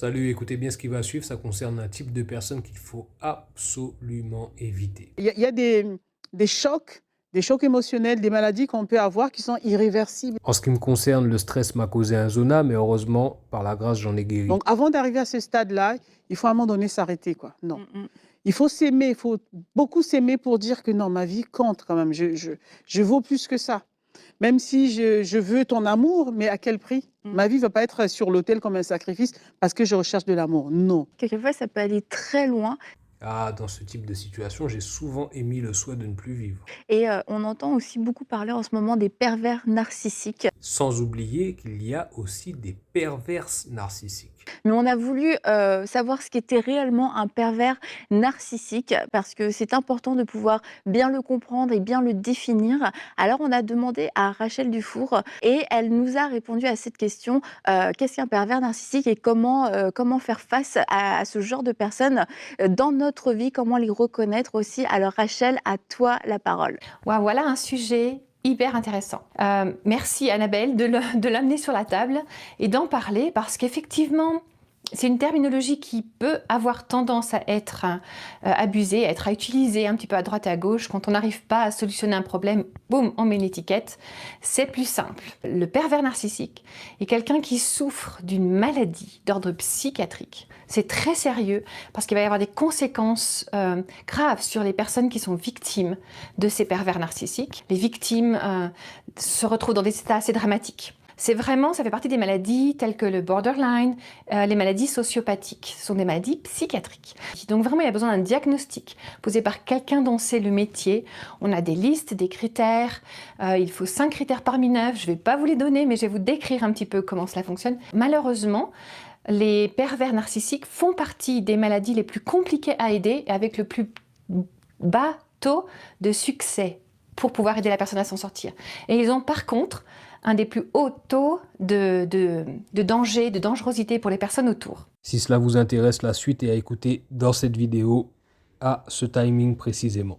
Salut, écoutez bien ce qui va suivre, ça concerne un type de personne qu'il faut absolument éviter. Il y a des chocs émotionnels, des maladies qu'on peut avoir qui sont irréversibles. En ce qui me concerne, le stress m'a causé un zona, mais heureusement, par la grâce, j'en ai guéri. Donc avant d'arriver à ce stade-là, il faut à un moment donné s'arrêter, quoi. Non. Mmh mh. Il faut s'aimer, il faut beaucoup s'aimer pour dire que non, ma vie compte quand même. Je vaux plus que ça. Même si je veux ton amour, mais à quel prix? Mmh. Ma vie ne va pas être sur l'autel comme un sacrifice parce que je recherche de l'amour. Non. Quelquefois, ça peut aller très loin Ah, dans ce type de situation, j'ai souvent émis le souhait de ne plus vivre. et on entend aussi beaucoup parler en ce moment des pervers narcissiques. Sans oublier qu'il y a aussi des perverses narcissiques. Mais on a voulu, savoir ce qu'était réellement un pervers narcissique parce que c'est important de pouvoir bien le comprendre et bien le définir. Alors on a demandé à Rachel Dufour et elle nous a répondu à cette question, qu'est-ce qu'un pervers narcissique et comment faire face à ce genre de personnes, dans notre vie? Comment les reconnaître aussi? Alors Rachel, à toi la parole. Waouh, voilà un sujet hyper intéressant. Merci Annabelle de l'amener sur la table et d'en parler parce qu'effectivement, c'est une terminologie qui peut avoir tendance à être abusée, à être utilisée un petit peu à droite et à gauche. Quand on n'arrive pas à solutionner un problème, boum, on met une étiquette. C'est plus simple. Le pervers narcissique est quelqu'un qui souffre d'une maladie d'ordre psychiatrique. C'est très sérieux parce qu'il va y avoir des conséquences graves sur les personnes qui sont victimes de ces pervers narcissiques. Les victimes se retrouvent dans des états assez dramatiques. Ça fait partie des maladies telles que le borderline, les maladies sociopathiques. Ce sont des maladies psychiatriques. Donc vraiment, il y a besoin d'un diagnostic posé par quelqu'un dont c'est le métier. On a des listes, des critères. Il faut 5 critères parmi 9. Je ne vais pas vous les donner, mais je vais vous décrire un petit peu comment cela fonctionne. Malheureusement, les pervers narcissiques font partie des maladies les plus compliquées à aider et avec le plus bas taux de succès pour pouvoir aider la personne à s'en sortir. Et ils ont par contre un des plus hauts taux de danger, de dangerosité pour les personnes autour. Si cela vous intéresse, la suite est à écouter dans cette vidéo à ce timing précisément.